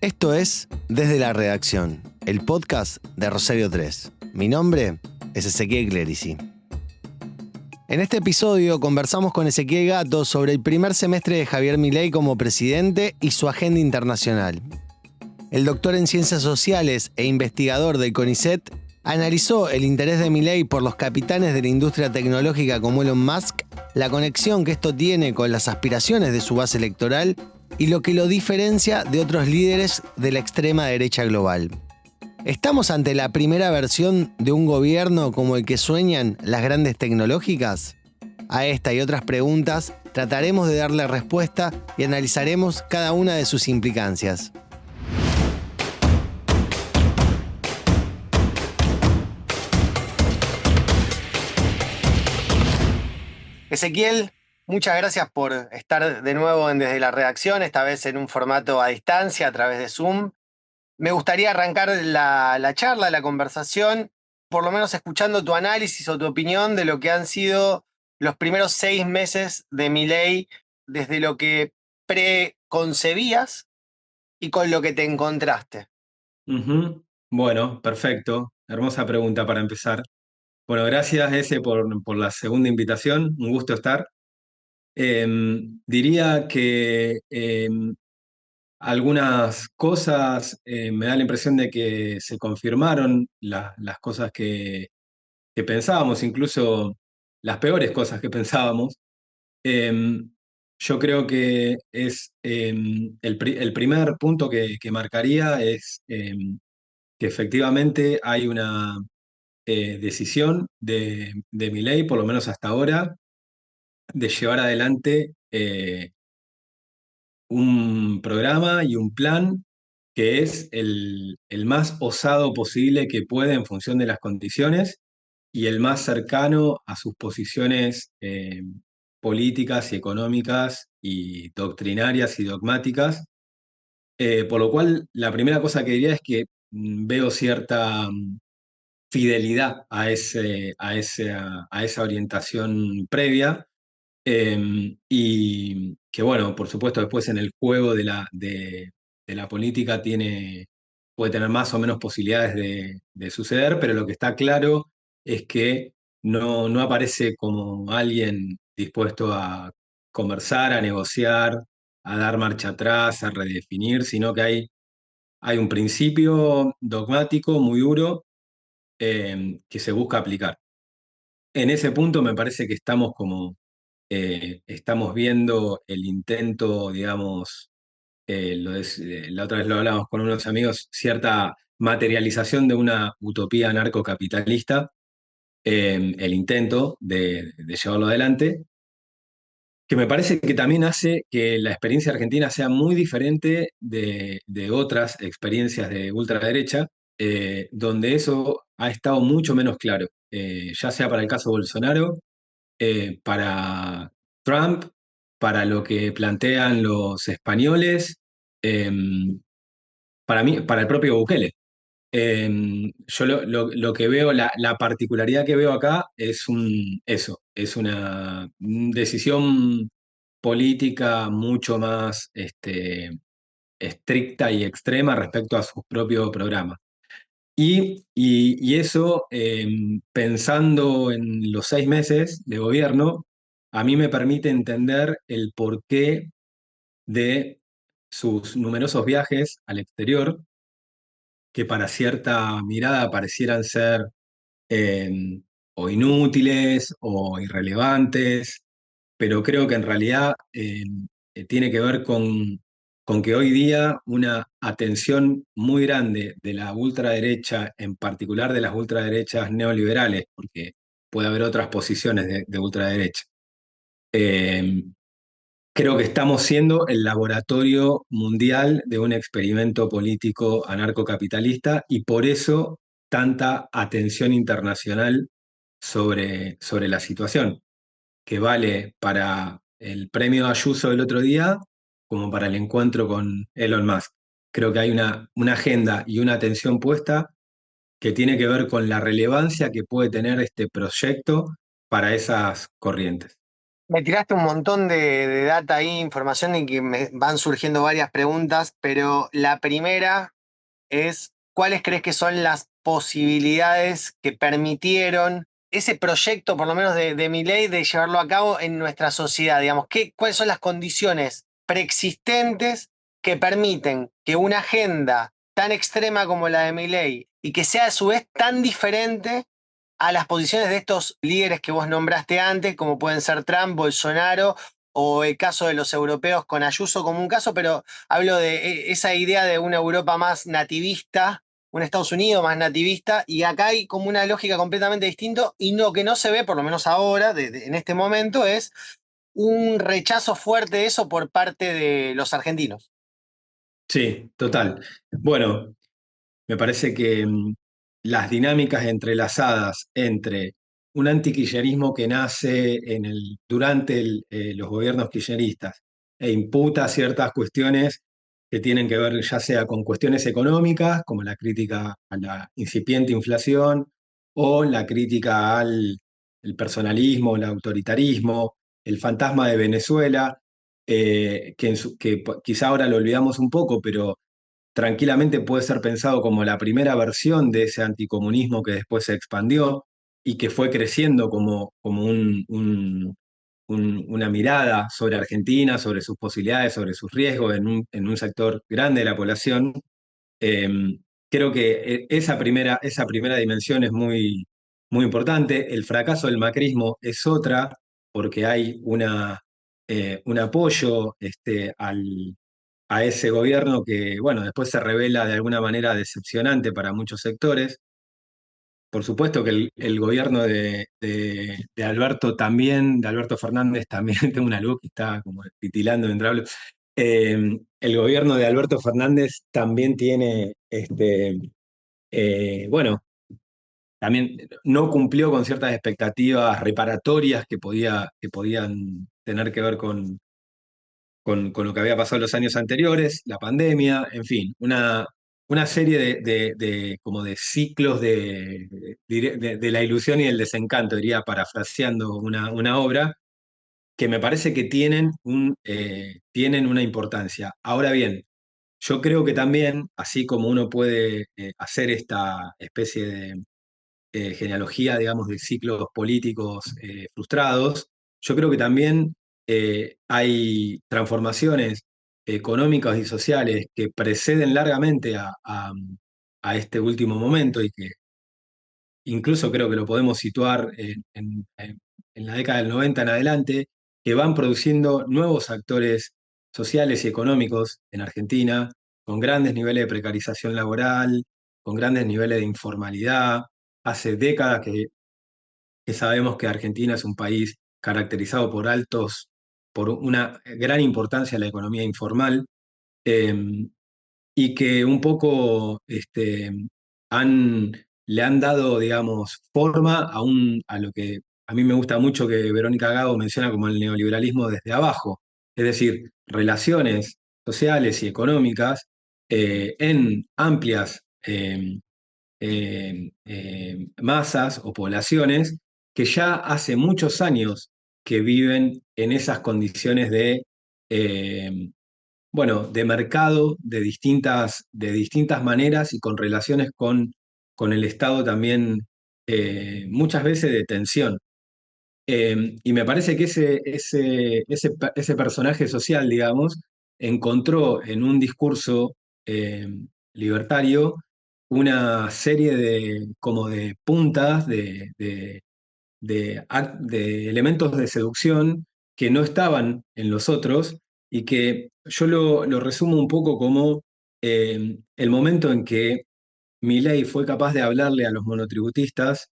Esto es Desde la Redacción, el podcast de Rosario 3. Mi nombre es Ezequiel Clerici. En este episodio conversamos con Ezequiel Gato sobre el primer semestre de Javier Milei como presidente y su agenda internacional. El doctor en Ciencias Sociales e investigador del CONICET analizó el interés de Milei por los capitanes de la industria tecnológica como Elon Musk, la conexión que esto tiene con las aspiraciones de su base electoral y lo que lo diferencia de otros líderes de la extrema derecha global. ¿Estamos ante la primera versión de un gobierno como el que sueñan las grandes tecnológicas? A esta y otras preguntas trataremos de darle respuesta y analizaremos cada una de sus implicancias. Ezequiel, muchas gracias por estar de nuevo Desde la Redacción, esta vez en un formato a distancia, a través de Zoom. Me gustaría arrancar la charla, la conversación, por lo menos escuchando tu análisis o tu opinión de lo que han sido los primeros 6 meses de Milei, desde lo que preconcebías y con lo que te encontraste. Bueno, perfecto. Hermosa pregunta para empezar. Bueno, gracias Ese por la segunda invitación. Un gusto estar. Diría que algunas cosas me da la impresión de que se confirmaron las cosas que pensábamos, incluso las peores cosas que pensábamos. Em, yo creo que es el primer punto que marcaría es que efectivamente hay una decisión de Milei, por lo menos hasta ahora, de llevar adelante un programa y un plan que es el más osado posible que puede en función de las condiciones y el más cercano a sus posiciones políticas y económicas y doctrinarias y dogmáticas. Por lo cual, la primera cosa que diría es que veo cierta fidelidad a esa orientación previa. Y que bueno, por supuesto, después en el juego de la política puede tener más o menos posibilidades de suceder, pero lo que está claro es que no aparece como alguien dispuesto a conversar, a negociar, a dar marcha atrás, a redefinir, sino que hay un principio dogmático muy duro que se busca aplicar. En ese punto me parece que estamos viendo el intento, digamos, la otra vez lo hablábamos con unos amigos, cierta materialización de una utopía anarcocapitalista, el intento de llevarlo adelante, que me parece que también hace que la experiencia argentina sea muy diferente de otras experiencias de ultraderecha, donde eso ha estado mucho menos claro, ya sea para el caso Bolsonaro, para Trump, para lo que plantean los españoles, eh, para mí, para el propio Bukele. Yo lo que veo, la particularidad que veo acá es es una decisión política mucho más estricta y extrema respecto a sus propios programas. Y eso, pensando en los 6 meses de gobierno, a mí me permite entender el porqué de sus numerosos viajes al exterior, que para cierta mirada parecieran ser eh, o inútiles o irrelevantes, pero creo que en realidad tiene que ver con que hoy día una atención muy grande de la ultraderecha, en particular de las ultraderechas neoliberales, porque puede haber otras posiciones de ultraderecha, eh, creo que estamos siendo el laboratorio mundial de un experimento político anarcocapitalista y por eso tanta atención internacional sobre la situación, que vale para el premio Ayuso del otro día como para el encuentro con Elon Musk. Creo que hay una agenda y una atención puesta que tiene que ver con la relevancia que puede tener este proyecto para esas corrientes. Me tiraste un montón de data ahí, información y que me van surgiendo varias preguntas, pero la primera es, ¿cuáles crees que son las posibilidades que permitieron ese proyecto, por lo menos de Milei, de llevarlo a cabo en nuestra sociedad? Digamos, ¿cuáles son las condiciones preexistentes que permiten que una agenda tan extrema como la de Milei y que sea a su vez tan diferente a las posiciones de estos líderes que vos nombraste antes, como pueden ser Trump, Bolsonaro o el caso de los europeos con Ayuso como un caso, pero hablo de esa idea de una Europa más nativista, un Estados Unidos más nativista, y acá hay como una lógica completamente distinta y no, que no se ve, por lo menos ahora, en este momento, es un rechazo fuerte de eso por parte de los argentinos. Sí, total. Bueno, me parece que las dinámicas entrelazadas entre un antikirchnerismo que nace durante los gobiernos kirchneristas e imputa ciertas cuestiones que tienen que ver ya sea con cuestiones económicas, como la crítica a la incipiente inflación, o la crítica al el personalismo, el autoritarismo, el fantasma de Venezuela, quizá ahora lo olvidamos un poco, pero tranquilamente puede ser pensado como la primera versión de ese anticomunismo que después se expandió y que fue creciendo como una mirada sobre Argentina, sobre sus posibilidades, sobre sus riesgos en un sector grande de la población. Eh, Creo que esa primera dimensión es muy importante. El fracaso del macrismo es otra, porque hay un apoyo a ese gobierno que, bueno, después se revela de alguna manera decepcionante para muchos sectores. Por supuesto que el gobierno de Alberto también, de Alberto Fernández también, tengo una luz que está como titilando mientras hablo. El gobierno de Alberto Fernández también tiene, bueno, también no cumplió con ciertas expectativas reparatorias que podían tener que ver con lo que había pasado en los años anteriores, la pandemia, en fin, una serie como de ciclos de la ilusión y el desencanto, diría, parafraseando una obra, que me parece que tienen una importancia. Ahora bien, yo creo que también, así como uno puede hacer esta especie de genealogía, digamos, de ciclos políticos frustrados, yo creo que también hay transformaciones económicas y sociales que preceden largamente a este último momento y que incluso creo que lo podemos situar en la década del 90 en adelante, que van produciendo nuevos actores sociales y económicos en Argentina, con grandes niveles de precarización laboral, con grandes niveles de informalidad. Hace décadas que sabemos que Argentina es un país caracterizado por una gran importancia en la economía informal. eh, y que un poco le han dado, digamos, forma a lo que a mí me gusta mucho que Verónica Gago menciona como el neoliberalismo desde abajo, es decir, relaciones sociales y económicas en amplias masas o poblaciones que ya hace muchos años que viven en esas condiciones eh, bueno, de mercado de distintas maneras y con relaciones con el Estado también muchas veces de tensión. Y me parece que ese personaje social, digamos, encontró en un discurso eh, libertario una serie como de puntas, de elementos de seducción que no estaban en los otros y que yo lo resumo un poco como el momento en que Milei fue capaz de hablarle a los monotributistas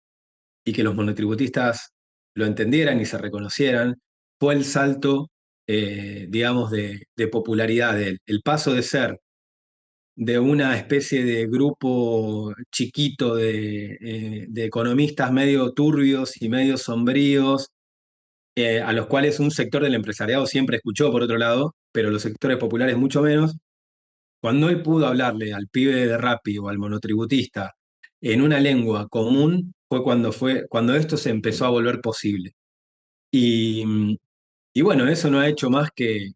y que los monotributistas lo entendieran y se reconocieran, fue el salto, digamos, de popularidad de él. El paso de ser de una especie de grupo chiquito de economistas medio turbios y medio sombríos, a los cuales un sector del empresariado siempre escuchó, por otro lado, pero los sectores populares mucho menos. Cuando él pudo hablarle al pibe de Rappi o al monotributista en una lengua común, fue cuando esto se empezó a volver posible. Y Y bueno, eso no ha hecho más que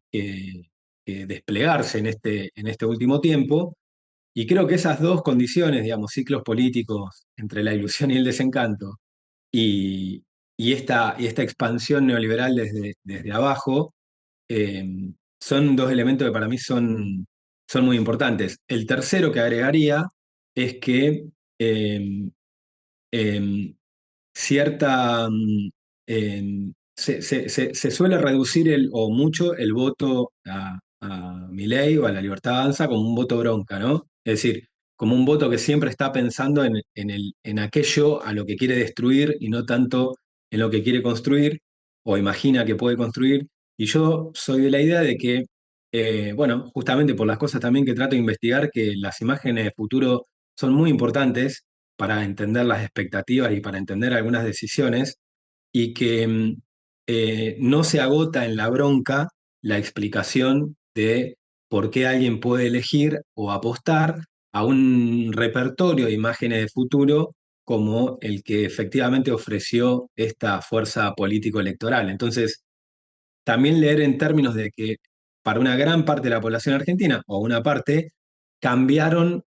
desplegarse en este último tiempo. Y creo que esas dos condiciones, digamos, ciclos políticos entre la ilusión y el desencanto, y, y esta expansión neoliberal desde abajo, eh, son dos elementos que para mí son muy importantes. El tercero que agregaría es que eh, eh, cierta, se suele reducir o mucho el voto a Milei o a la Libertad Avanza como un voto bronca, ¿no? Es decir, como un voto que siempre está pensando en aquello a lo que quiere destruir y no tanto en lo que quiere construir o imagina que puede construir. Y yo soy de la idea de que, bueno, justamente por las cosas también que trato de investigar, que las imágenes de futuro son muy importantes para entender las expectativas y para entender algunas decisiones, y que no se agota en la bronca la explicación de por qué alguien puede elegir o apostar a un repertorio de imágenes de futuro como el que efectivamente ofreció esta fuerza político-electoral. Entonces, también leer en términos de que para una gran parte de la población argentina, o una parte, cambiaron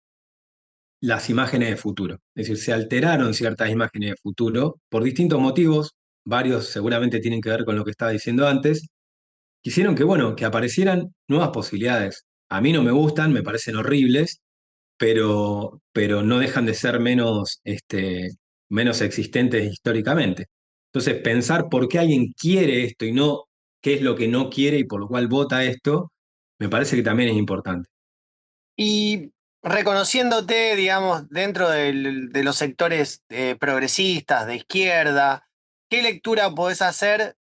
las imágenes de futuro. Es decir, se alteraron ciertas imágenes de futuro por distintos motivos, varios seguramente tienen que ver con lo que estaba diciendo antes. Quisieron que, bueno, que aparecieran nuevas posibilidades. A mí no me gustan, me parecen horribles, pero no dejan de ser menos existentes históricamente. Entonces, pensar por qué alguien quiere esto y no qué es lo que no quiere y por lo cual vota esto, me parece que también es importante. Y reconociéndote, digamos, dentro de los sectores progresistas, de izquierda, ¿qué lectura podés hacer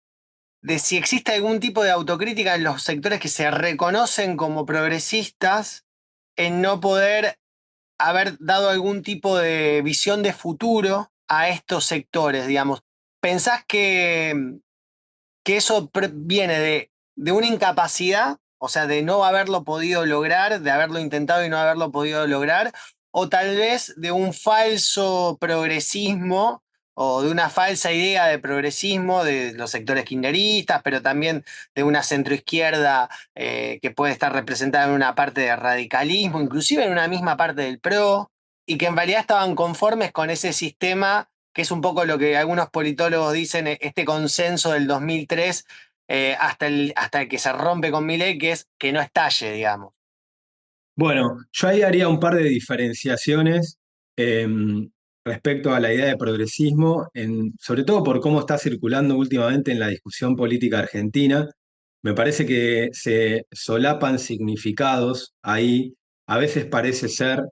de si existe algún tipo de autocrítica en los sectores que se reconocen como progresistas en no poder haber dado algún tipo de visión de futuro a estos sectores, digamos? ¿Pensás que eso viene de una incapacidad, o sea, de no haberlo podido lograr, de haberlo intentado y no haberlo podido lograr, o tal vez de un falso progresismo o de una falsa idea de progresismo de los sectores kirchneristas, pero también de una centroizquierda que puede estar representada en una parte de radicalismo, inclusive en una misma parte del PRO, y que en realidad estaban conformes con ese sistema que es un poco lo que algunos politólogos dicen, este consenso del 2003 hasta el que se rompe con Milei, que es que no estalle, digamos. Bueno, yo ahí haría un par de diferenciaciones eh, respecto a la idea de progresismo, sobre todo por cómo está circulando últimamente en la discusión política argentina. Me parece que se solapan significados ahí. A veces parece ser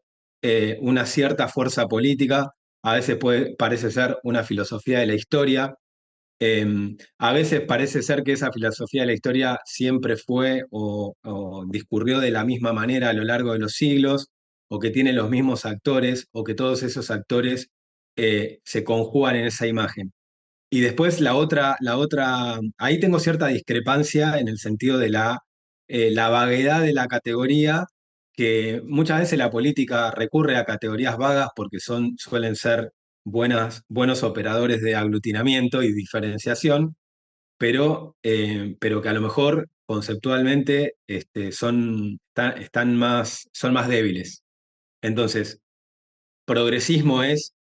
una cierta fuerza política, a veces parece ser una filosofía de la historia. A veces parece ser que esa filosofía de la historia siempre fue o discurrió de la misma manera a lo largo de los siglos, o que tiene los mismos actores, o que todos esos actores se conjugan en esa imagen. Y después ahí tengo cierta discrepancia en el sentido de la vaguedad de la categoría, que muchas veces la política recurre a categorías vagas porque suelen ser buenos operadores de aglutinamiento y diferenciación, pero que a lo mejor conceptualmente son más débiles. Entonces, progresismo es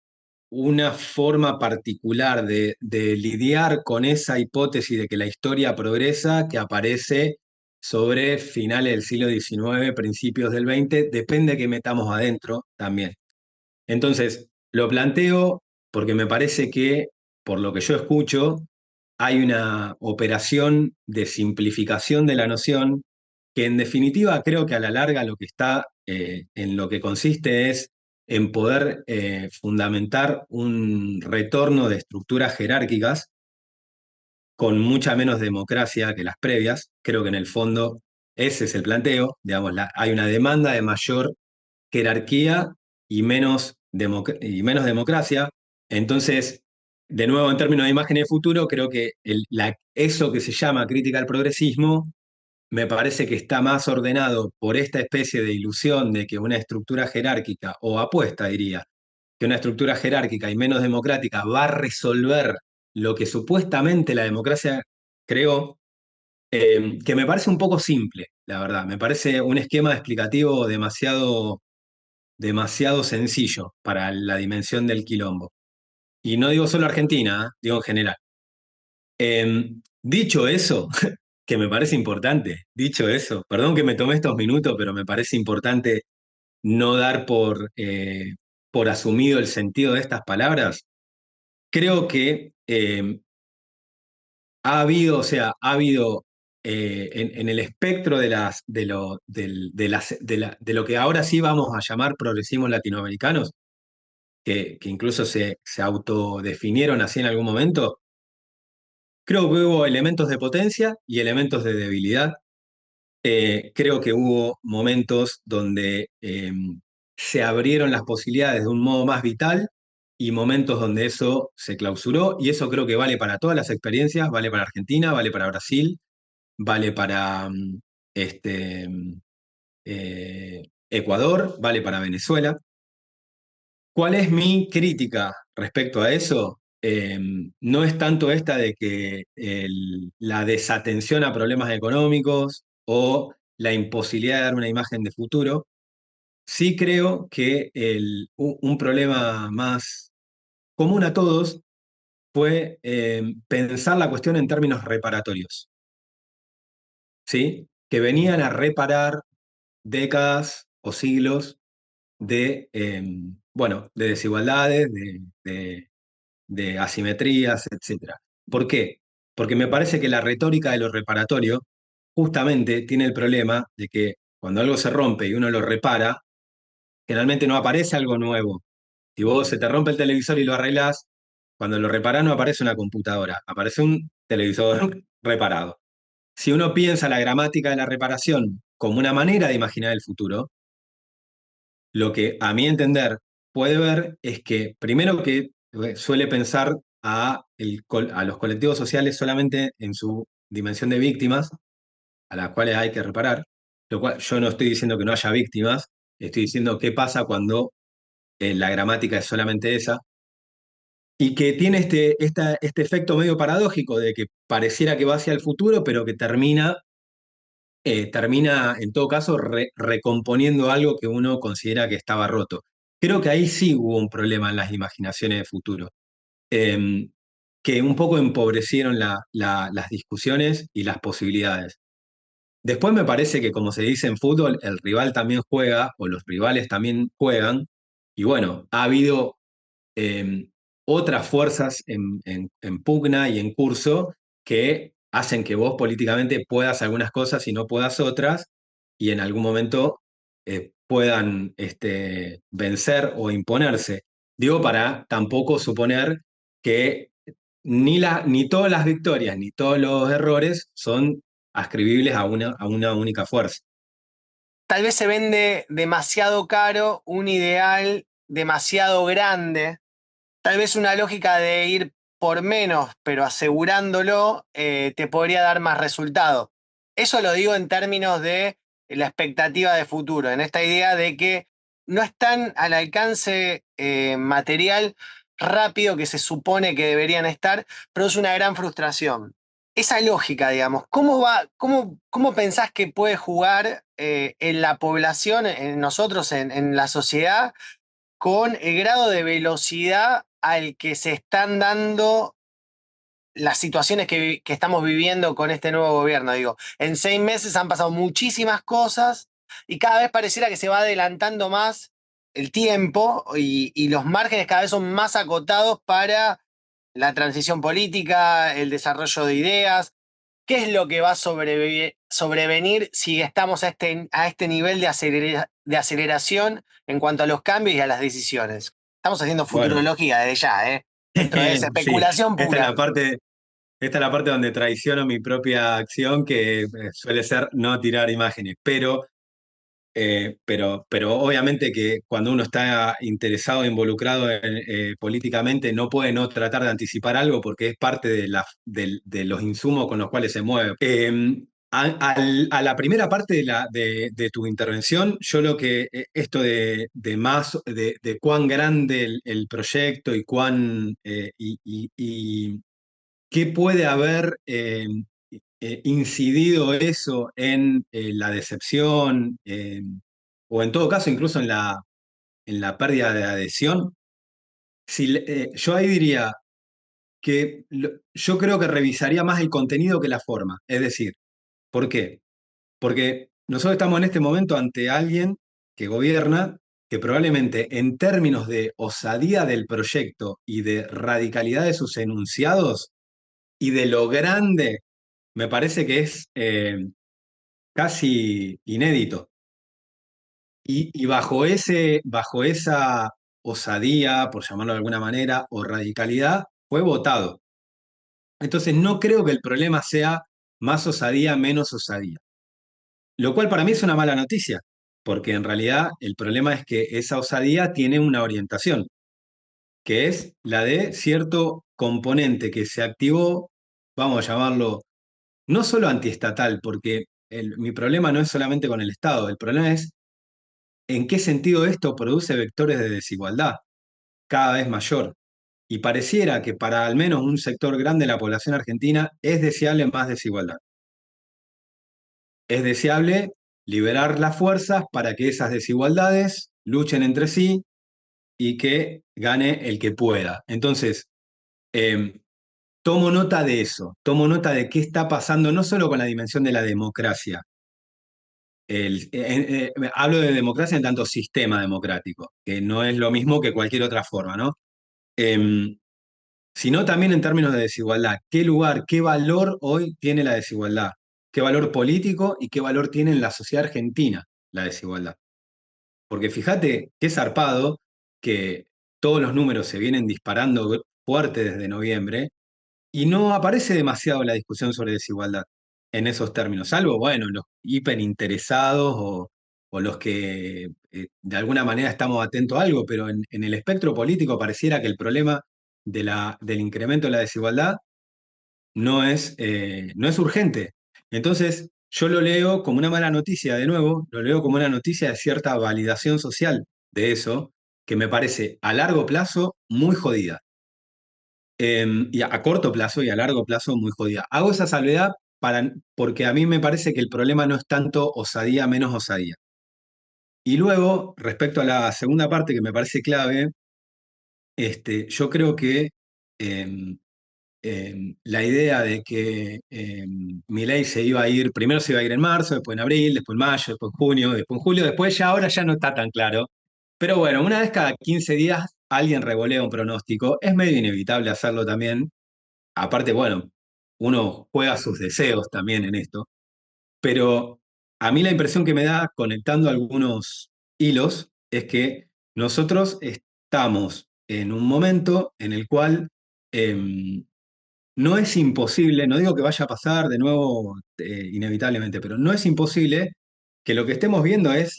una forma particular de lidiar con esa hipótesis de que la historia progresa que aparece sobre finales del siglo XIX, principios del XX, depende de que metamos adentro también. Entonces, lo planteo porque me parece que, por lo que yo escucho, hay una operación de simplificación de la noción que en definitiva creo que a la larga lo que está en lo que consiste es en poder fundamentar un retorno de estructuras jerárquicas con mucha menos democracia que las previas. Creo que en el fondo ese es el planteo. Digamos, hay una demanda de mayor jerarquía y menos democracia. Entonces, de nuevo, en términos de imagen de futuro, creo que eso que se llama crítica al progresismo me parece que está más ordenado por esta especie de ilusión de que una estructura jerárquica, o apuesta diría, que una estructura jerárquica y menos democrática va a resolver lo que supuestamente la democracia creó, que me parece un poco simple, la verdad. Me parece un esquema explicativo demasiado sencillo para la dimensión del quilombo. Y no digo solo Argentina, digo en general. Dicho eso, que me parece importante, dicho eso, perdón que me tomé estos minutos, pero me parece importante no dar por asumido el sentido de estas palabras. Creo que ha habido, o sea, ha habido en el espectro de lo que ahora sí vamos a llamar progresismos latinoamericanos, que incluso se autodefinieron así en algún momento, creo que hubo elementos de potencia y elementos de debilidad. Creo que hubo momentos donde se abrieron las posibilidades de un modo más vital y momentos donde eso se clausuró, y eso creo que vale para todas las experiencias, vale para Argentina, vale para Brasil, vale para este, Ecuador, vale para Venezuela. ¿Cuál es mi crítica respecto a eso? No es tanto esta de que la desatención a problemas económicos o la imposibilidad de dar una imagen de futuro. Sí creo que un problema más común a todos fue pensar la cuestión en términos reparatorios, ¿sí? Que venían a reparar décadas o siglos de desigualdades, de asimetrías, etcétera. ¿Por qué? Porque me parece que la retórica de lo reparatorio justamente tiene el problema de que cuando algo se rompe y uno lo repara, generalmente no aparece algo nuevo. Si vos se te rompe el televisor y lo arreglás, cuando lo reparás no aparece una computadora, aparece un televisor reparado. Si uno piensa la gramática de la reparación como una manera de imaginar el futuro, lo que a mi entender puede ver es que, primero que suele pensar a los colectivos sociales solamente en su dimensión de víctimas, a las cuales hay que reparar, lo cual yo no estoy diciendo que no haya víctimas, estoy diciendo qué pasa cuando la gramática es solamente esa, y que tiene este efecto medio paradójico de que pareciera que va hacia el futuro, pero que termina en todo caso recomponiendo algo que uno considera que estaba roto. Creo que ahí sí hubo un problema en las imaginaciones de futuro, eh, que un poco empobrecieron las discusiones y las posibilidades. Después me parece que, como se dice en fútbol, el rival también juega, o los rivales también juegan, y bueno, ha habido eh, otras fuerzas en pugna y en curso que hacen que vos políticamente puedas algunas cosas y no puedas otras, y en algún momento puedan vencer o imponerse. Digo, para tampoco suponer que ni todas las victorias ni todos los errores son ascribibles a una única fuerza. Tal vez se vende demasiado caro un ideal demasiado grande. Tal vez una lógica de ir por menos, pero asegurándolo, te podría dar más resultado. Eso lo digo en términos de la expectativa de futuro, en esta idea de que no están al alcance material rápido que se supone que deberían estar, pero es una gran frustración. Esa lógica, digamos, ¿cómo pensás que puede jugar en la población, en nosotros, en la sociedad, con el grado de velocidad al que se están dando las situaciones que estamos viviendo con este nuevo gobierno? Digo, en 6 meses han pasado muchísimas cosas y cada vez pareciera que se va adelantando más el tiempo y los márgenes cada vez son más acotados para la transición política, el desarrollo de ideas. ¿Qué es lo que va a sobrevenir si estamos a este nivel de aceleración en cuanto a los cambios y a las decisiones? Estamos haciendo Bueno, futurología desde ya, ¿eh? Esto es sí, especulación esta es pura. la parte, esta es la parte donde traiciono mi propia acción, que suele ser no tirar imágenes, pero obviamente que cuando uno está interesado, involucrado políticamente, no puede no tratar de anticipar algo porque es parte de los insumos con los cuales se mueve. A la primera parte de tu intervención, yo lo que, esto de cuán grande el proyecto y y qué puede haber incidido eso en la decepción, o en todo caso incluso en la pérdida de adhesión? Yo ahí diría que yo creo que revisaría más el contenido que la forma. Es decir, ¿por qué? Porque nosotros estamos en este momento ante alguien que gobierna, que probablemente en términos de osadía del proyecto y de radicalidad de sus enunciados y de lo grande, me parece que es casi inédito. Y bajo esa osadía, por llamarlo de alguna manera, o radicalidad, fue votado. Entonces no creo que el problema sea más osadía, menos osadía. Lo cual para mí es una mala noticia, porque en realidad el problema es que esa osadía tiene una orientación, que es la de cierto componente que se activó, vamos a llamarlo, no solo antiestatal, porque mi problema no es solamente con el Estado, el problema es en qué sentido esto produce vectores de desigualdad cada vez mayor. Y pareciera que para al menos un sector grande de la población argentina es deseable más desigualdad. Es deseable liberar las fuerzas para que esas desigualdades luchen entre sí y que gane el que pueda. Entonces, tomo nota de eso, tomo nota de qué está pasando no solo con la dimensión de la democracia. Hablo de democracia en tanto sistema democrático, que no es lo mismo que cualquier otra forma, ¿no? Em, Sino también en términos de desigualdad. ¿Qué lugar, qué valor hoy tiene la desigualdad? ¿Qué valor político y qué valor tiene en la sociedad argentina la desigualdad? Porque fíjate qué zarpado que todos los números se vienen disparando fuerte desde noviembre y no aparece demasiado la discusión sobre desigualdad en esos términos, salvo, bueno, los hiperinteresados o los que de alguna manera estamos atentos a algo, pero en el espectro político pareciera que el problema del incremento de la desigualdad no es urgente. Entonces, yo lo leo como una mala noticia, de nuevo, lo leo como una noticia de cierta validación social de eso, que me parece a largo plazo muy jodida. Y a corto plazo y a largo plazo muy jodida. Hago esa salvedad porque a mí me parece que el problema no es tanto osadía, menos osadía. Y luego, respecto a la segunda parte que me parece clave, yo creo que em, la idea de que Milei se iba a ir, primero se iba a ir en marzo, después en abril, después en mayo, después en junio, después en julio, después ya ahora ya no está tan claro. Pero bueno, una vez cada 15 días alguien revolea un pronóstico, es medio inevitable hacerlo también. Aparte, bueno, uno juega sus deseos también en esto, pero a mí la impresión que me da conectando algunos hilos es que nosotros estamos en un momento en el cual em, no es imposible, no digo que vaya a pasar de nuevo inevitablemente, pero no es imposible que lo que estemos viendo es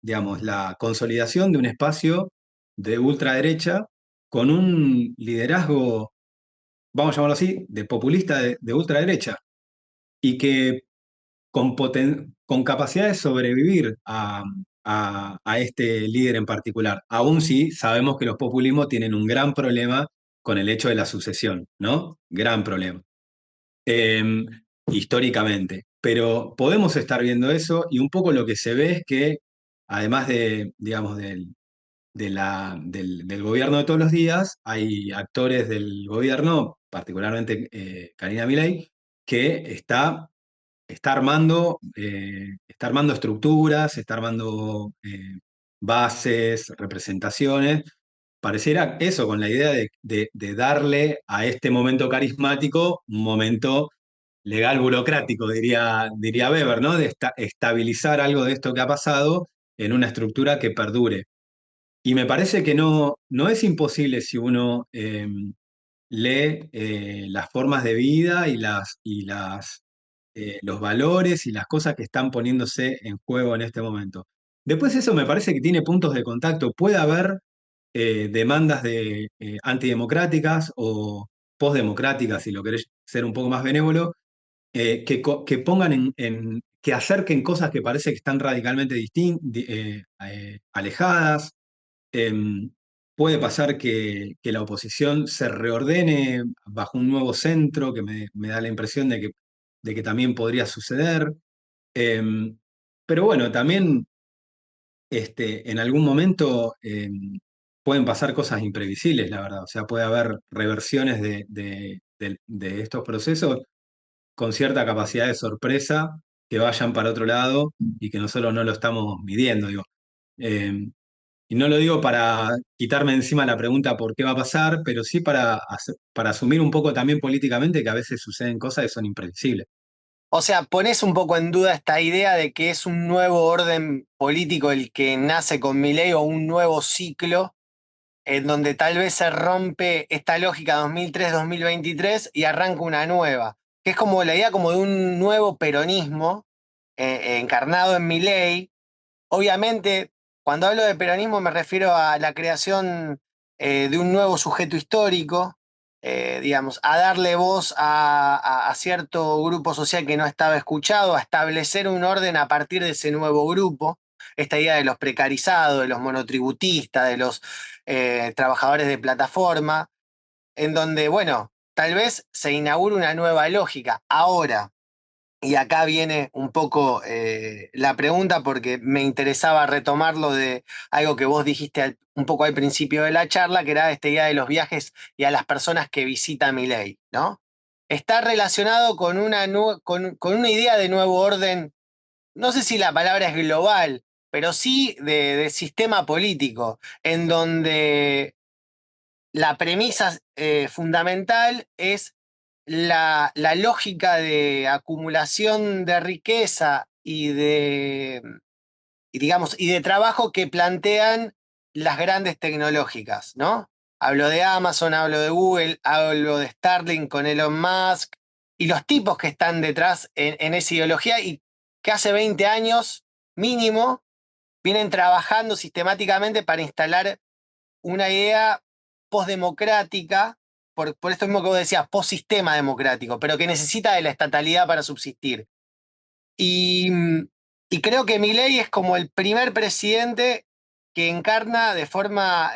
digamos, la consolidación de un espacio de ultraderecha con un liderazgo, vamos a llamarlo así, de populista de ultraderecha, y que con capacidad de sobrevivir a este líder en particular, aun si sabemos que los populismos tienen un gran problema con el hecho de la sucesión, ¿no? Gran problema. eh, Históricamente. Pero podemos estar viendo eso y un poco lo que se ve es que, además digamos, del gobierno de todos los días, hay actores del gobierno, particularmente Karina Milei, que está armando estructuras, está armando bases, representaciones. Pareciera eso, con la idea de darle a este momento carismático un momento legal burocrático, diría Weber, ¿no? De estabilizar algo de esto que ha pasado en una estructura que perdure. Y me parece que no es imposible si uno lee las formas de vida los valores y las cosas que están poniéndose en juego en este momento. Después eso me parece que tiene puntos de contacto. Puede haber demandas antidemocráticas o postdemocráticas, si lo querés ser un poco más benévolo, que pongan que acerquen cosas que parece que están radicalmente alejadas. Em, Puede pasar que la oposición se reordene bajo un nuevo centro, que me da la impresión de que de que también podría suceder. Em, pero bueno, también en algún momento pueden pasar cosas imprevisibles, la verdad. O sea, puede haber reversiones de estos procesos con cierta capacidad de sorpresa que vayan para otro lado y que nosotros no lo estamos midiendo, digo. Eh, y no lo digo para quitarme encima la pregunta por qué va a pasar, pero sí para asumir un poco también políticamente que a veces suceden cosas que son imprevisibles. O sea, pones un poco en duda esta idea de que es un nuevo orden político el que nace con Milei o un nuevo ciclo en donde tal vez se rompe esta lógica 2003-2023 y arranca una nueva, que es como la idea como de un nuevo peronismo encarnado en Milei. Obviamente, cuando hablo de peronismo me refiero a la creación de un nuevo sujeto histórico, digamos, a darle voz a cierto grupo social que no estaba escuchado, a establecer un orden a partir de ese nuevo grupo. Esta idea de los precarizados, de los monotributistas, de los trabajadores de plataforma, en donde, bueno, tal vez se inaugure una nueva lógica. Ahora, y acá viene un poco la pregunta porque me interesaba retomarlo de algo que vos dijiste un poco al principio de la charla, que era esta idea de los viajes y a las personas que visita Milei, ¿no? Está relacionado con con una idea de nuevo orden, no sé si la palabra es global, pero sí de sistema político, en donde la premisa fundamental es la lógica de acumulación de riqueza digamos, y de trabajo que plantean las grandes tecnológicas, ¿no? Hablo de Amazon, hablo de Google, hablo de Starlink con Elon Musk y los tipos que están detrás en esa ideología y que hace 20 años mínimo vienen trabajando sistemáticamente para instalar una idea postdemocrática, por esto mismo que vos decías, postsistema democrático, pero que necesita de la estatalidad para subsistir. Y, y creo que Milei es como el primer presidente que encarna de forma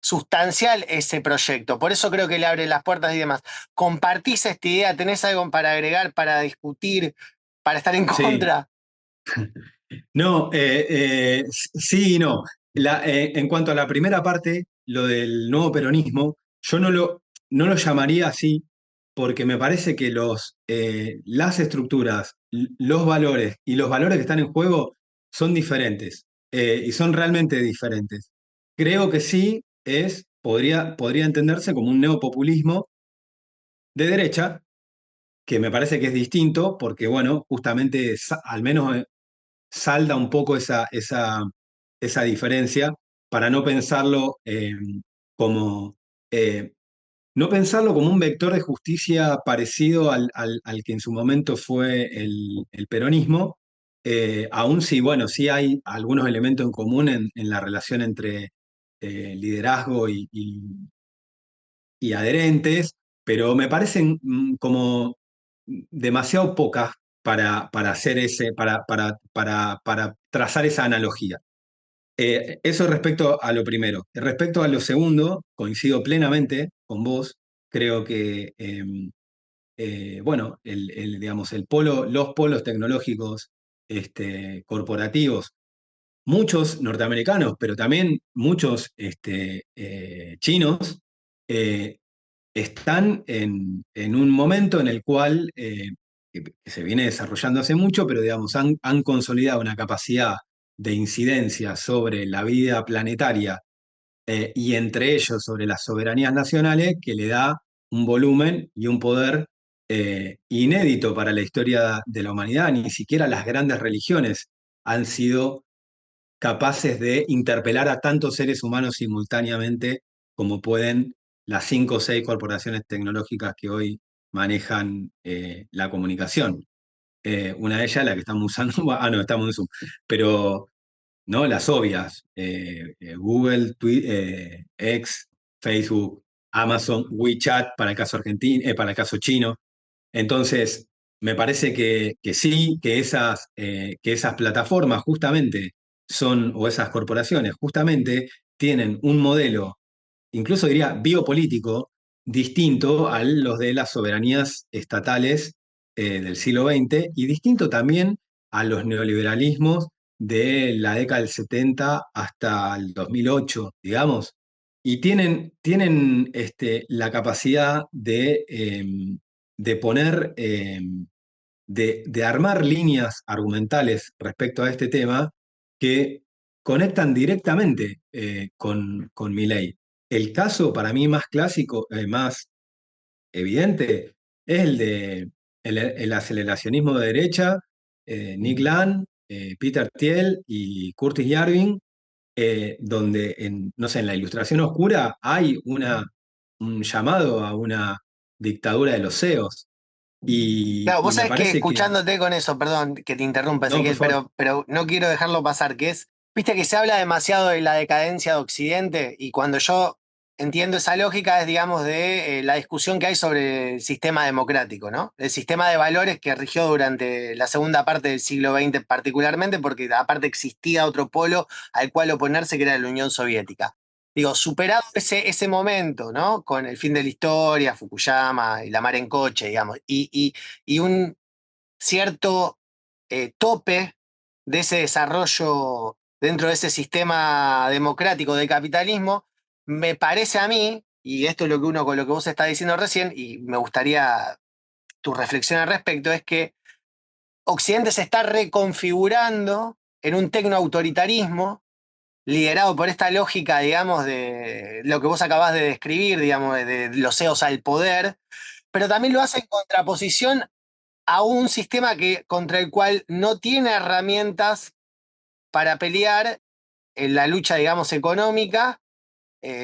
sustancial ese proyecto. Por eso creo que le abre las puertas y demás. ¿Compartís esta idea? ¿Tenés algo para agregar, para discutir, para estar en Sí, contra? no, sí y no. En cuanto a la primera parte, lo del nuevo peronismo, yo no lo llamaría así porque me parece que las estructuras, los valores y los valores que están en juego son diferentes y son realmente diferentes. Creo que sí podría entenderse como un neopopulismo de derecha, que me parece que es distinto porque, bueno, justamente al menos salda un poco esa diferencia para no pensarlo como eh, no pensarlo como un vector de justicia parecido al que en su momento fue el peronismo, aún si, bueno, sí hay algunos elementos en común en la relación entre liderazgo y adherentes, pero me parecen como demasiado pocas para hacer para trazar esa analogía. Eso respecto a lo primero. Respecto a lo segundo, coincido plenamente con vos. Creo que, bueno, digamos, los polos tecnológicos corporativos, muchos norteamericanos, pero también muchos chinos, eh, están en un momento en el cual, que se viene desarrollando hace mucho, pero digamos, han consolidado una capacidad de incidencia sobre la vida planetaria y entre ellos sobre las soberanías nacionales que le da un volumen y un poder inédito para la historia de la humanidad. Ni siquiera las grandes religiones han sido capaces de interpelar a tantos seres humanos simultáneamente como pueden las 5 o 6 corporaciones tecnológicas que hoy manejan la comunicación. Una de ellas, la que estamos usando, no, estamos en Zoom, pero ¿no? Las obvias, Google, X, Facebook, Amazon, WeChat para el caso argentino, para el caso chino. Entonces, me parece que sí, que esas plataformas justamente o esas corporaciones justamente tienen un modelo, incluso diría biopolítico, distinto a los de las soberanías estatales del siglo XX y distinto también a los neoliberalismos de la década del 70 hasta el 2008, digamos, y tienen la capacidad de poner, de armar líneas argumentales respecto a este tema que conectan directamente con Milei. El caso para mí más clásico, más evidente, es el aceleracionismo de derecha, Nick Land, Peter Thiel y Curtis Yarvin, donde no sé, en la Ilustración Oscura hay un llamado a una dictadura de los CEOs. Claro, Y vos me sabés que parece que, escuchándote con eso, perdón que te interrumpa, no, por Ezequiel, favor, pero no quiero dejarlo pasar, que es, viste que se habla demasiado de la decadencia de Occidente y cuando yo entiendo esa lógica es, digamos, de la discusión que hay sobre el sistema democrático, ¿no? El sistema de valores que rigió durante la segunda parte del siglo XX particularmente, porque aparte existía otro polo al cual oponerse que era la Unión Soviética. Digo, superado ese momento, ¿no? Con el fin de la historia, Fukuyama y la mar en coche, digamos, y un cierto tope de ese desarrollo dentro de ese sistema democrático de capitalismo, me parece a mí, y esto es lo que uno con lo que vos estás diciendo recién, y me gustaría tu reflexión al respecto, es que Occidente se está reconfigurando en un tecnoautoritarismo liderado por esta lógica, digamos, de lo que vos acabás de describir, digamos, de los CEOs al poder, pero también lo hace en contraposición a un sistema contra el cual no tiene herramientas para pelear en la lucha, digamos, económica,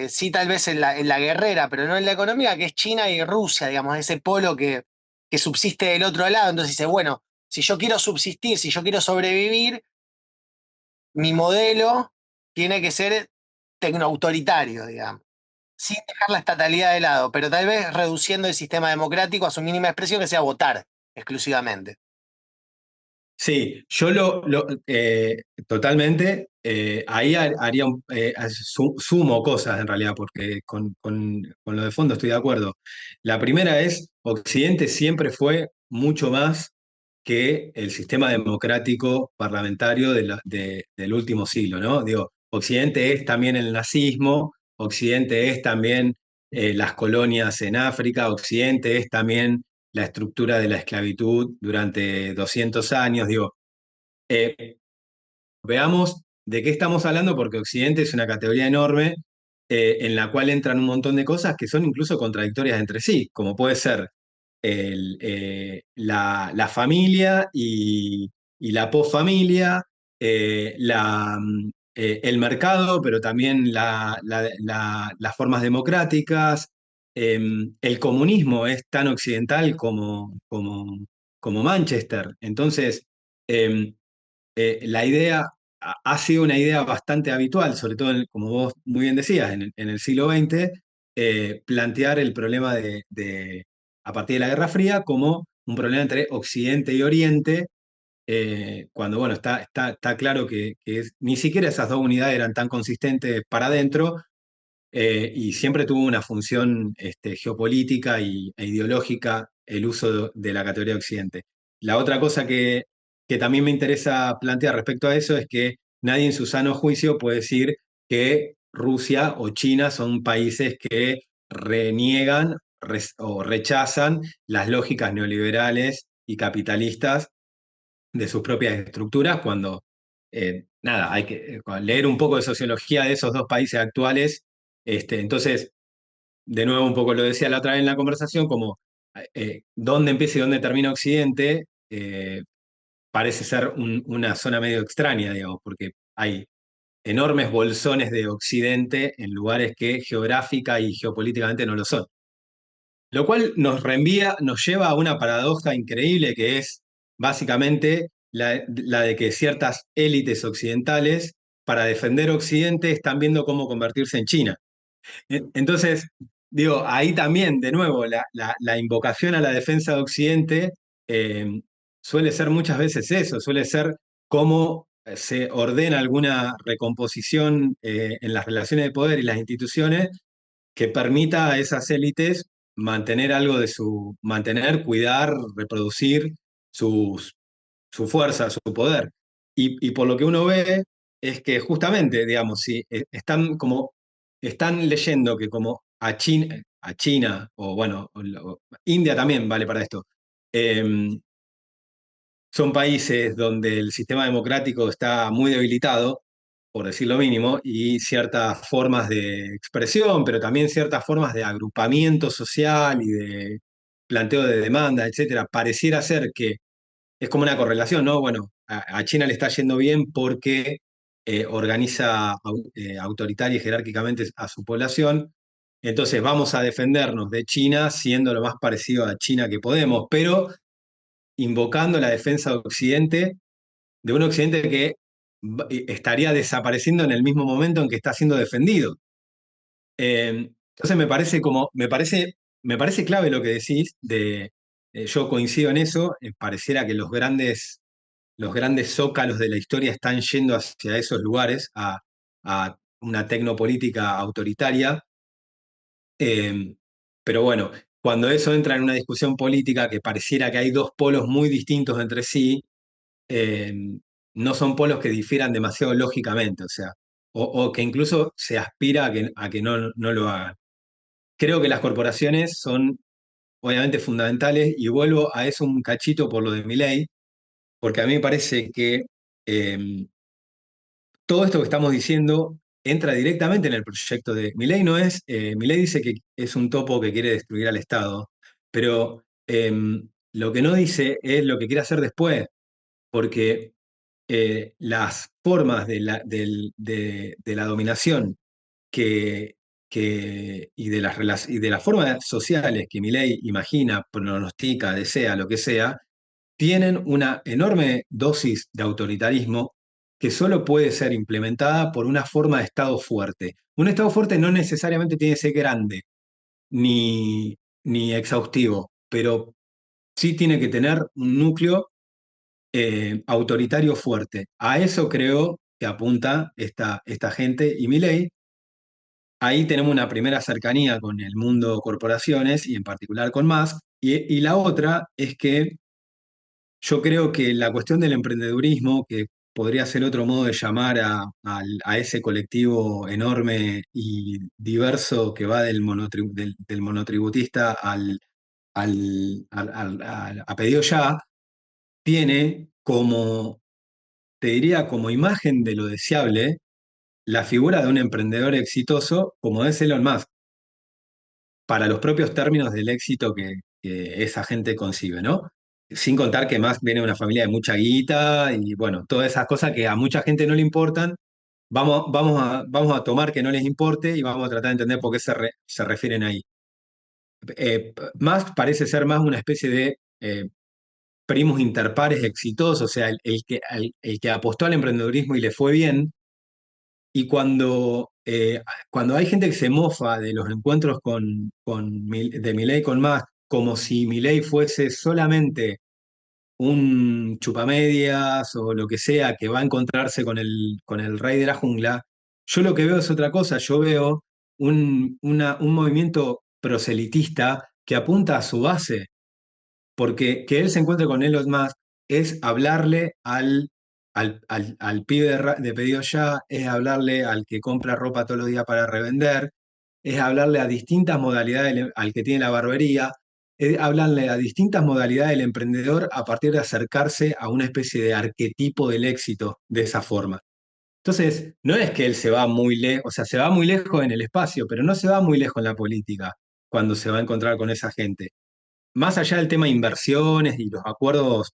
sí tal vez en la guerrera, pero no en la económica, que es China y Rusia, digamos, ese polo que subsiste del otro lado. Entonces dice, bueno, si yo quiero subsistir, si yo quiero sobrevivir, mi modelo tiene que ser tecnoautoritario, digamos, sin dejar la estatalidad de lado, pero tal vez reduciendo el sistema democrático a su mínima expresión, que sea votar exclusivamente. sí, yo totalmente, ahí haría sumo cosas en realidad, porque con lo de fondo estoy de acuerdo. La primera es, Occidente siempre fue mucho más que el sistema democrático parlamentario del último siglo, ¿no? Digo, Occidente es también el nazismo, Occidente es también las colonias en África, Occidente es también la estructura de la esclavitud durante 200 años. Digo, eh, veamos de qué estamos hablando, porque Occidente es una categoría enorme en la cual entran un montón de cosas que son incluso contradictorias entre sí, como puede ser la familia y la posfamilia, el mercado, pero también las formas democráticas. El comunismo es tan occidental como Manchester. Entonces, la idea ha sido una idea bastante habitual, sobre todo, como vos muy bien decías, en el siglo XX, plantear el problema a partir de la Guerra Fría como un problema entre Occidente y Oriente, cuando, bueno, está claro que ni siquiera esas dos unidades eran tan consistentes para adentro, y siempre tuvo una función geopolítica e ideológica el uso de la categoría Occidente. La otra cosa que también me interesa plantear respecto a eso es que nadie en su sano juicio puede decir que Rusia o China son países que reniegan o rechazan las lógicas neoliberales y capitalistas de sus propias estructuras, cuando, nada, hay que leer un poco de sociología de esos dos países actuales. Entonces, de nuevo, un poco lo decía la otra vez en la conversación, como dónde empieza y dónde termina Occidente, parece ser una zona medio extraña, digamos, porque hay enormes bolsones de Occidente en lugares que geográfica y geopolíticamente no lo son. Lo cual nos lleva a una paradoja increíble, que es básicamente la de que ciertas élites occidentales, para defender Occidente, están viendo cómo convertirse en China. Entonces, digo, ahí también, de nuevo, la invocación a la defensa de Occidente suele ser muchas veces eso, suele ser cómo se ordena alguna recomposición en las relaciones de poder y las instituciones que permita a esas élites mantener algo de mantener, cuidar, reproducir su fuerza, su poder. Y por lo que uno ve es que justamente, digamos, si están leyendo que como a China o bueno, India también vale para esto, eh, son países donde el sistema democrático está muy debilitado, por decir lo mínimo, y ciertas formas de expresión, pero también ciertas formas de agrupamiento social y de planteo de demanda, etcétera. Pareciera ser que es como una correlación, ¿no? Bueno, a China le está yendo bien porque organiza autoritaria y jerárquicamente a su población. Entonces vamos a defendernos de China siendo lo más parecido a China que podemos, pero invocando la defensa de Occidente, de un Occidente que estaría desapareciendo en el mismo momento en que está siendo defendido. Entonces me parece clave lo que decís yo coincido en eso, pareciera que los grandes zócalos de la historia están yendo hacia esos lugares, a una tecnopolítica autoritaria. Eh, pero bueno, cuando eso entra en una discusión política que pareciera que hay dos polos muy distintos entre sí, eh, no son polos que difieran demasiado lógicamente, o sea, o que incluso se aspira a que no lo hagan. Creo que las corporaciones son obviamente fundamentales y vuelvo a eso un cachito por lo de Milei, porque a mí me parece que eh, todo esto que estamos diciendo entra directamente en el proyecto de Milei. No es, Milei dice que es un topo que quiere destruir al Estado, pero lo que no dice es lo que quiere hacer después, porque las formas de la dominación que, y de las formas sociales que Milei imagina, pronostica, desea, lo que sea, tienen una enorme dosis de autoritarismo que solo puede ser implementada por una forma de Estado fuerte. Un Estado fuerte no necesariamente tiene que ser grande ni exhaustivo, pero sí tiene que tener un núcleo autoritario fuerte. A eso creo que apunta esta gente y Milei. Ahí tenemos una primera cercanía con el mundo corporaciones y en particular con Musk. Y la otra es que yo creo que la cuestión del emprendedurismo, que podría ser otro modo de llamar a ese colectivo enorme y diverso que va del monotributista a pedido ya, tiene como, te diría, como imagen de lo deseable la figura de un emprendedor exitoso como es Elon Musk, para los propios términos del éxito que esa gente concibe, ¿no? Sin contar que Musk viene de una familia de mucha guita y bueno, todas esas cosas que a mucha gente no le importan, vamos a tomar que no les importe y vamos a tratar de entender por qué se refieren ahí. Musk parece ser más una especie de primos interpares exitosos, o sea, el que apostó al emprendedurismo y le fue bien. Y cuando hay gente que se mofa de los encuentros de Milei con Musk, como si Milei fuese solamente un chupamedias o lo que sea que va a encontrarse con el rey de la jungla, yo lo que veo es otra cosa. Yo veo un movimiento proselitista que apunta a su base, porque que él se encuentre con Elon Musk es hablarle al pibe de pedido ya, es hablarle al que compra ropa todos los días para revender, es hablarle a distintas modalidades, al que tiene la barbería, es hablarle a distintas modalidades del emprendedor a partir de acercarse a una especie de arquetipo del éxito de esa forma. Entonces, no es que él se va muy lejos, o sea, se va muy lejos en el espacio, pero no se va muy lejos en la política cuando se va a encontrar con esa gente. Más allá del tema de inversiones y los acuerdos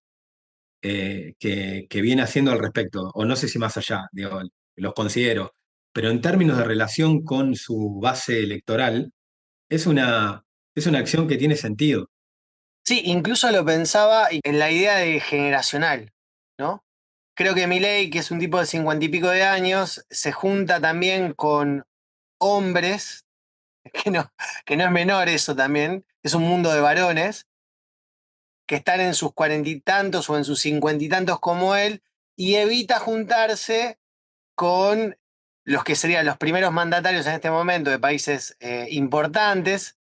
que viene haciendo al respecto, o no sé si más allá, digo, los considero, pero en términos de relación con su base electoral, es es una acción que tiene sentido. Sí, incluso lo pensaba en la idea de generacional, ¿no? Creo que Milei, que es un tipo de 50 y pico de años, se junta también con hombres, que que no es menor eso también, es un mundo de varones, que están en sus 40 y tantos o en sus 50 y tantos como él, y evita juntarse con los que serían los primeros mandatarios en este momento de países importantes,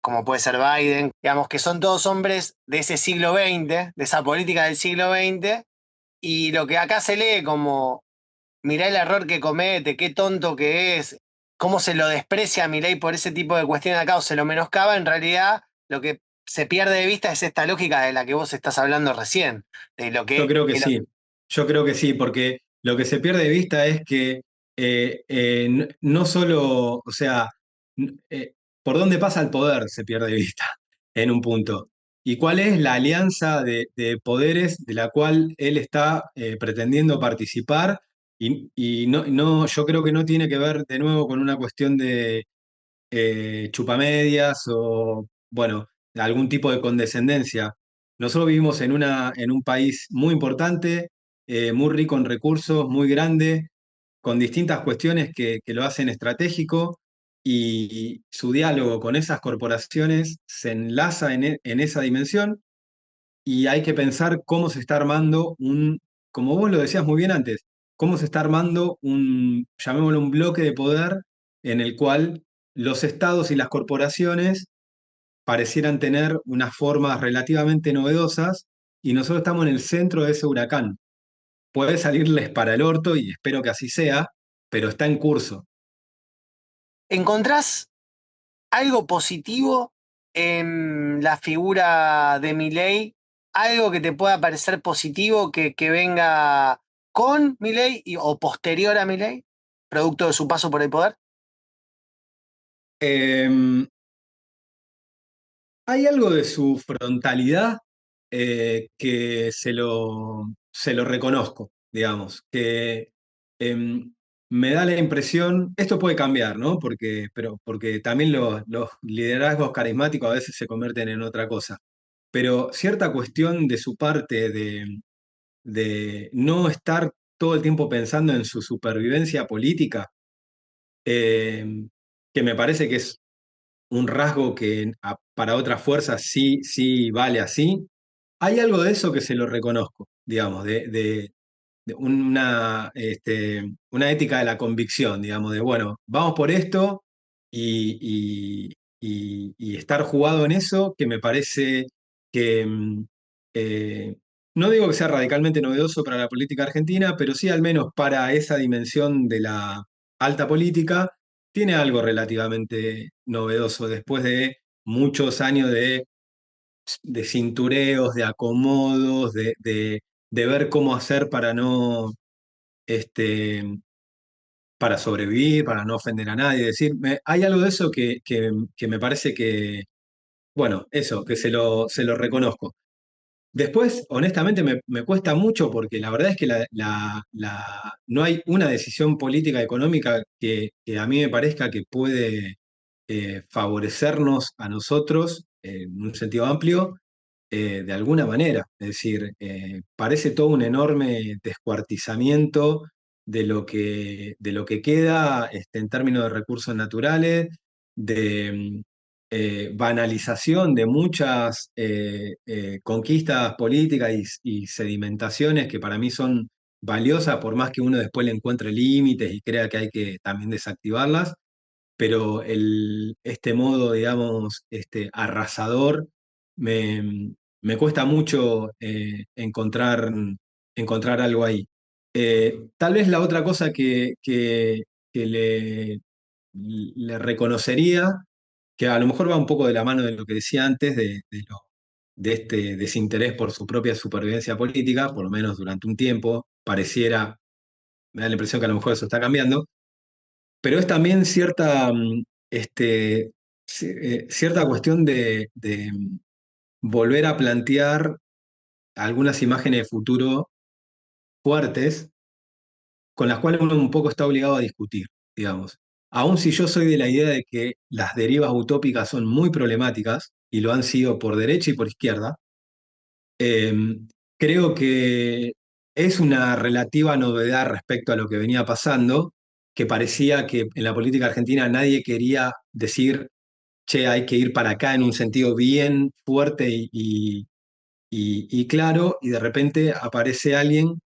como puede ser Biden, digamos que son todos hombres de ese siglo XX, de esa política del siglo XX, y lo que acá se lee como, mirá el error que comete, qué tonto que es, cómo se lo desprecia a Milei por ese tipo de cuestiones acá o se lo menoscaba, en realidad lo que se pierde de vista es esta lógica de la que vos estás hablando recién, de lo Yo que, creo que que lo- sí, yo creo que sí, porque lo que se pierde de vista es que no solo, o sea, por dónde pasa el poder se pierde de vista en un punto. ¿Y cuál es la alianza de poderes de la cual él está pretendiendo participar? Y yo creo que no tiene que ver de nuevo con una cuestión de chupamedias o, bueno, algún tipo de condescendencia. Nosotros vivimos en un país muy importante, muy rico en recursos, muy grande, con distintas cuestiones que lo hacen estratégico y su diálogo con esas corporaciones se enlaza en esa dimensión y hay que pensar cómo se está armando como vos lo decías muy bien antes, cómo se está armando llamémoslo un bloque de poder en el cual los estados y las corporaciones parecieran tener unas formas relativamente novedosas y nosotros estamos en el centro de ese huracán. Puede salirles para el orto y espero que así sea, pero está en curso. ¿Encontrás algo positivo en la figura de Milei? ¿Algo que te pueda parecer positivo que venga con Milei o posterior a Milei, producto de su paso por el poder? Eh, Hay algo de su frontalidad que se lo reconozco, digamos, que me da la impresión, esto puede cambiar, ¿no? Porque también los liderazgos carismáticos a veces se convierten en otra cosa, pero cierta cuestión de su parte de no estar todo el tiempo pensando en su supervivencia política, eh, que me parece que es un rasgo que para otras fuerzas sí vale así. Hay algo de eso que se lo reconozco, digamos, de una ética de la convicción, digamos, de bueno, vamos por esto y estar jugado en eso, que me parece que eh, no digo que sea radicalmente novedoso para la política argentina, pero sí al menos para esa dimensión de la alta política, tiene algo relativamente novedoso después de muchos años de cintureos, de acomodos, de ver cómo hacer para no, este, para sobrevivir, para no ofender a nadie. Es decir, hay algo de eso que me parece que, bueno, eso, que se lo reconozco. Después, honestamente, me cuesta mucho porque la verdad es que no hay una decisión política económica que a mí me parezca que puede favorecernos a nosotros en un sentido amplio de alguna manera. Es decir, parece todo un enorme descuartizamiento de lo que queda en términos de recursos naturales, de banalización de muchas conquistas políticas y sedimentaciones que para mí son valiosas, por más que uno después le encuentre límites y crea que hay que también desactivarlas, pero este modo, digamos, arrasador, me cuesta mucho encontrar algo ahí. Tal vez la otra cosa que le reconocería, que a lo mejor va un poco de la mano de lo que decía antes, de este desinterés por su propia supervivencia política, por lo menos durante un tiempo, me da la impresión que a lo mejor eso está cambiando, pero es también cierta cuestión de volver a plantear algunas imágenes de futuro fuertes con las cuales uno un poco está obligado a discutir, digamos. Aun si yo soy de la idea de que las derivas utópicas son muy problemáticas, y lo han sido por derecha y por izquierda, eh, creo que es una relativa novedad respecto a lo que venía pasando, que parecía que en la política argentina nadie quería decir, che, hay que ir para acá en un sentido bien fuerte y claro, y de repente aparece alguien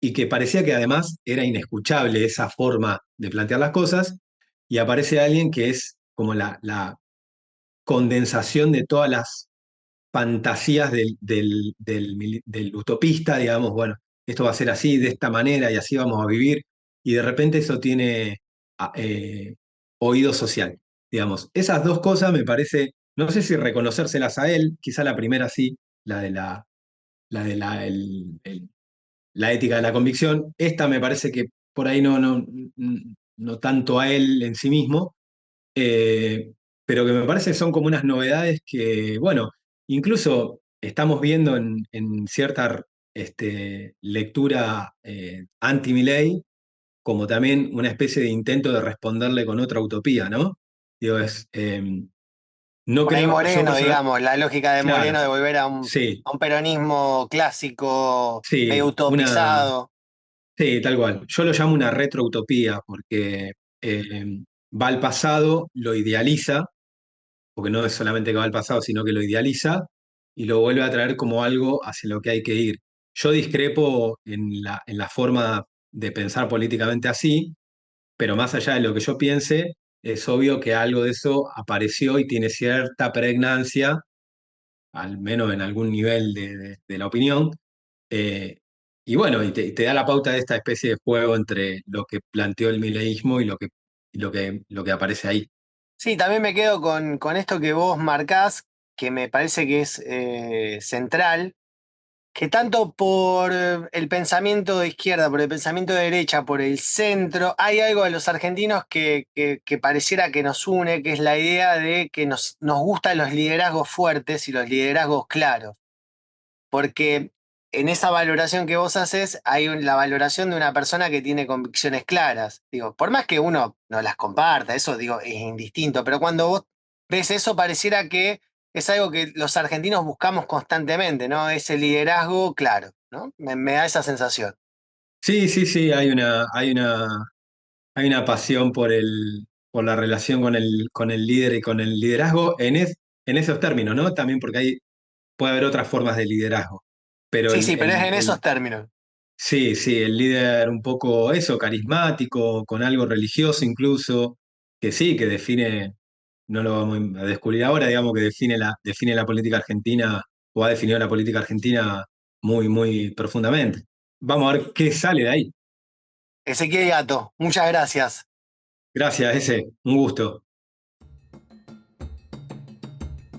y que parecía que además era inescuchable esa forma de plantear las cosas, y aparece alguien que es como la condensación de todas las fantasías del utopista, digamos, bueno, esto va a ser así, de esta manera, y así vamos a vivir, y de repente eso tiene oído social, digamos. Esas dos cosas me parece, no sé si reconocérselas a él, quizá la primera sí, la de la ética de la convicción. Esta me parece que por ahí no tanto a él en sí mismo, eh, pero que me parece que son como unas novedades que, bueno, incluso estamos viendo en cierta lectura anti-Milei, como también una especie de intento de responderle con otra utopía, ¿no? Digo, no Por ahí creo, yo Moreno, personal, digamos, la lógica de claro, Moreno de volver sí, a un peronismo clásico, medio sí, utopizado. sí, tal cual. Yo lo llamo una retroutopía porque eh, va al pasado, lo idealiza, porque no es solamente que va al pasado, sino que lo idealiza y lo vuelve a traer como algo hacia lo que hay que ir. Yo discrepo en la forma de pensar políticamente así, pero más allá de lo que yo piense, es obvio que algo de eso apareció y tiene cierta pregnancia, al menos en algún nivel de la opinión. eh, y bueno, y te da la pauta de esta especie de juego entre lo que planteó el mileísmo y lo que aparece ahí. Sí, también me quedo con esto que vos marcás, que me parece que es central, que tanto por el pensamiento de izquierda, por el pensamiento de derecha, por el centro, hay algo de los argentinos que pareciera que nos une, que es la idea de que nos gustan los liderazgos fuertes y los liderazgos claros. Porque en esa valoración que vos haces hay la valoración de una persona que tiene convicciones claras. Digo, por más que uno no las comparta, eso digo, es indistinto, pero cuando vos ves eso pareciera que es algo que los argentinos buscamos constantemente, ¿no? Ese liderazgo claro, ¿no? Me da esa sensación. Sí, sí, sí, hay una pasión por la relación con el líder y con el liderazgo en esos términos, ¿no? También porque puede haber otras formas de liderazgo. Pero Sí, sí, pero es en esos términos. sí, sí, el líder un poco eso, carismático, con algo religioso incluso, que sí, que define, no lo vamos a descubrir ahora, digamos que define la política argentina o ha definido la política argentina muy, muy profundamente. Vamos a ver qué sale de ahí. Ezequiel Gato, muchas gracias. Gracias, ese, un gusto.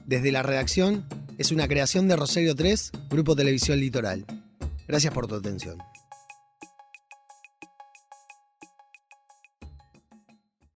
Desde la redacción es una creación de Rosario 3, Grupo Televisión Litoral. Gracias por tu atención.